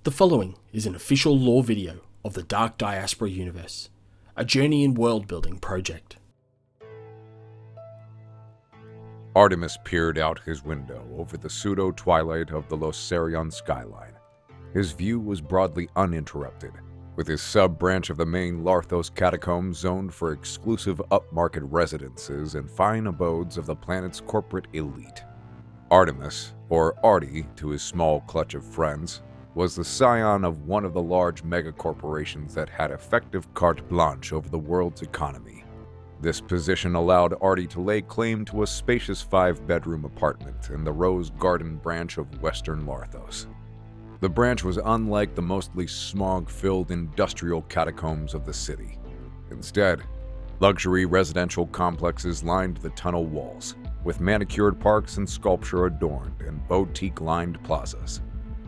The following is an official lore video of the Dark Diaspora Unvierse, a journey in world-building project. Artemis peered out his window over the pseudo-twilight of the Los Cerion skyline. His view was broadly uninterrupted, with his sub-branch of the main Larthos catacombs zoned for exclusive upmarket residences and fine abodes of the planet's corporate elite. Artemis, or Artie to his small clutch of friends, was the scion of one of the large megacorporations that had effective carte blanche over the world's economy. This position allowed Artie to lay claim to a spacious 5-bedroom apartment in the Rose Garden branch of Western Larthos. The branch was unlike the mostly smog-filled industrial catacombs of the city. Instead, luxury residential complexes lined the tunnel walls, with manicured parks and sculpture adorned and boutique-lined plazas.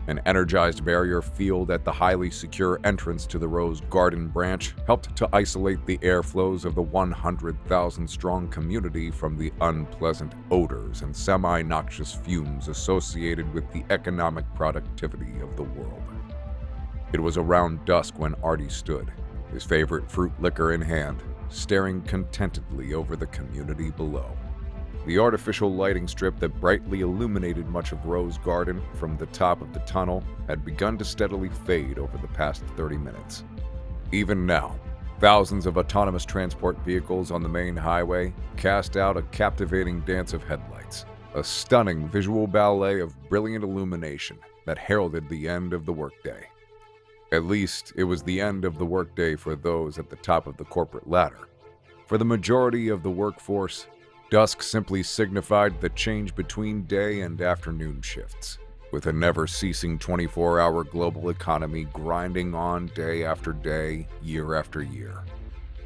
An energized barrier field at the highly secure entrance to the Rose Garden branch helped to isolate the airflows of the 100,000-strong community from the unpleasant odors and semi-noxious fumes associated with the economic productivity of the world. It was around dusk when Artie stood, his favorite fruit liquor in hand, staring contentedly over the community below. The artificial lighting strip that brightly illuminated much of Rose Garden from the top of the tunnel had begun to steadily fade over the past 30 minutes. Even now, thousands of autonomous transport vehicles on the main highway cast out a captivating dance of headlights, a stunning visual ballet of brilliant illumination that heralded the end of the workday. At least, it was the end of the workday for those at the top of the corporate ladder. For the majority of the workforce, dusk simply signified the change between day and afternoon shifts, with a never-ceasing 24-hour global economy grinding on day after day, year after year.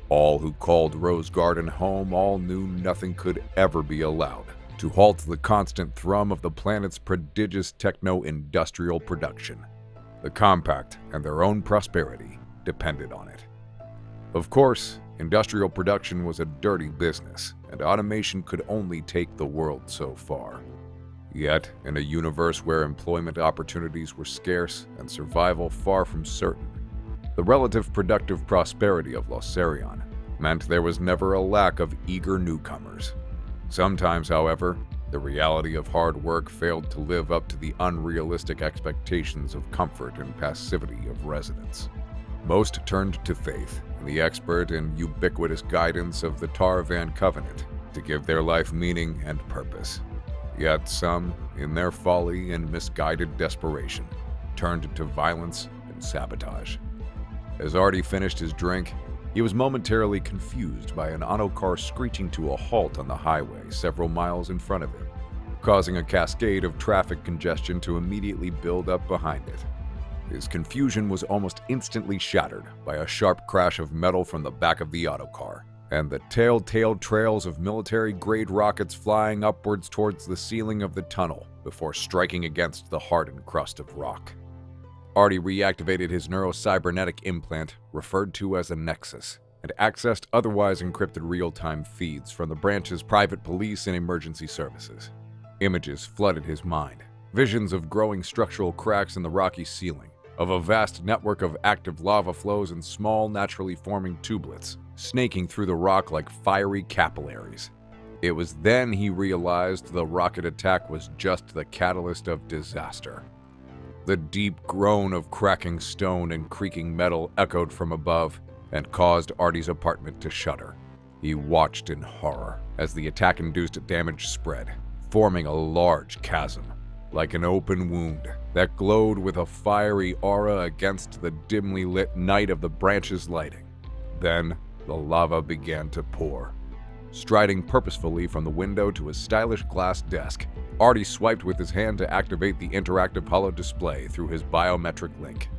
All who called Rose Garden home all knew nothing could ever be allowed to halt the constant thrum of the planet's prodigious techno-industrial production. The compact and their own prosperity depended on it. Of course, industrial production was a dirty business, and automation could only take the world so far. Yet, in a universe where employment opportunities were scarce and survival far from certain, the relative productive prosperity of Los Cerion meant there was never a lack of eager newcomers. Sometimes, however, the reality of hard work failed to live up to the unrealistic expectations of comfort and passivity of residents. Most turned to faith, the expert and ubiquitous guidance of the Tarvan Covenant, to give their life meaning and purpose. Yet some, in their folly and misguided desperation, turned to violence and sabotage. As Artie finished his drink, he was momentarily confused by an autocar screeching to a halt on the highway several miles in front of him, causing a cascade of traffic congestion to immediately build up behind it. His confusion was almost instantly shattered by a sharp crash of metal from the back of the autocar, and the telltale trails of military-grade rockets flying upwards towards the ceiling of the tunnel before striking against the hardened crust of rock. Artie reactivated his neurocybernetic implant, referred to as a Nexus, and accessed otherwise encrypted real-time feeds from the branch's private police and emergency services. Images flooded his mind, visions of growing structural cracks in the rocky ceiling, of a vast network of active lava flows and small, naturally forming tubelets, snaking through the rock like fiery capillaries. It was then he realized the rocket attack was just the catalyst of disaster. The deep groan of cracking stone and creaking metal echoed from above and caused Artie's apartment to shudder. He watched in horror as the attack-induced damage spread, forming a large chasm, like an open wound that glowed with a fiery aura against the dimly lit night of the branch's lighting. Then, the lava began to pour. Striding purposefully from the window to his stylish glass desk, Artie swiped with his hand to activate the interactive holo-display through his biometric link.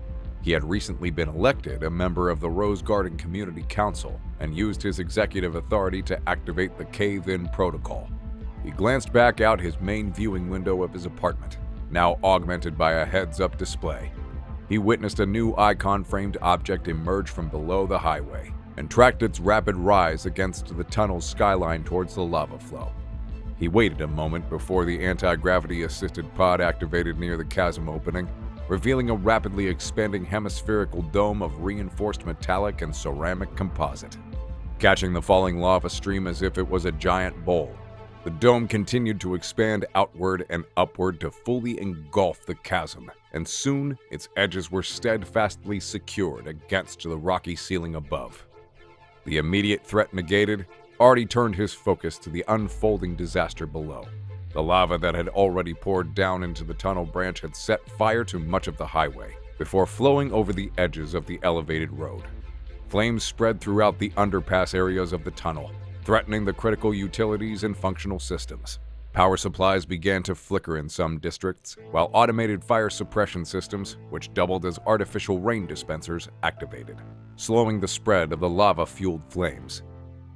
He had recently been elected a member of the Rose Garden Community Council and used his executive authority to activate the Cave-In Protocol. He glanced back out his main viewing window of his apartment, now augmented by a heads-up display. He witnessed a new icon-framed object emerge from below the highway and tracked its rapid rise against the tunnel's skyline towards the lava flow. He waited a moment before the anti-gravity assisted pod activated near the chasm opening, revealing a rapidly expanding hemispherical dome of reinforced metallic and ceramic composite. Catching the falling lava stream as if it was a giant bowl, the dome continued to expand outward and upward to fully engulf the chasm, and soon its edges were steadfastly secured against the rocky ceiling above. The immediate threat negated, Artie turned his focus to the unfolding disaster below. The lava that had already poured down into the tunnel branch had set fire to much of the highway, before flowing over the edges of the elevated road. Flames spread throughout the underpass areas of the tunnel, threatening the critical utilities and functional systems. Power supplies began to flicker in some districts, while automated fire suppression systems, which doubled as artificial rain dispensers, activated, slowing the spread of the lava-fueled flames.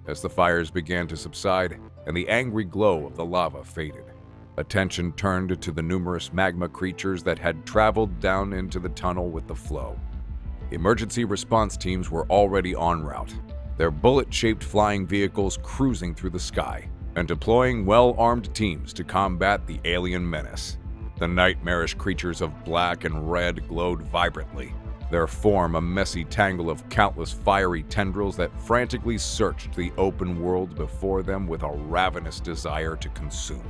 As the fires began to subside and the angry glow of the lava faded, attention turned to the numerous magma creatures that had traveled down into the tunnel with the flow. Emergency response teams were already en route, their bullet-shaped flying vehicles cruising through the sky and deploying well-armed teams to combat the alien menace. The nightmarish creatures of black and red glowed vibrantly, their form a messy tangle of countless fiery tendrils that frantically searched the open world before them with a ravenous desire to consume.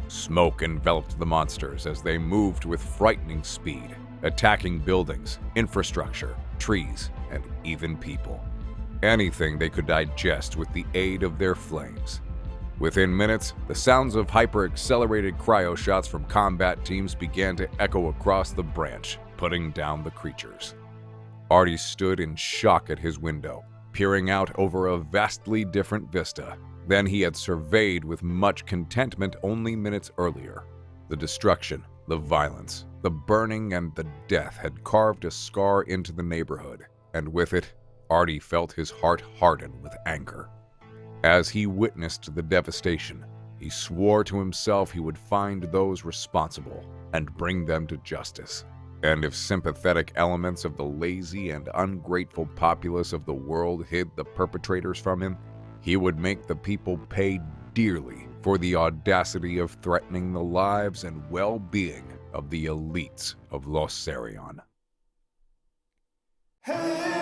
Smoke enveloped the monsters as they moved with frightening speed, attacking buildings, infrastructure, trees, and even people. Anything they could digest with the aid of their flames. Within minutes, the sounds of hyper-accelerated cryo shots from combat teams began to echo across the branch, putting down the creatures. Artie stood in shock at his window, peering out over a vastly different vista than he had surveyed with much contentment only minutes earlier. The destruction, the violence, the burning, and the death had carved a scar into the neighborhood, and with it, Artie felt his heart harden with anger. As he witnessed the devastation, he swore to himself he would find those responsible and bring them to justice. And if sympathetic elements of the lazy and ungrateful populace of the world hid the perpetrators from him, he would make the people pay dearly for the audacity of threatening the lives and well-being of the elites of Los Cerion. Hey!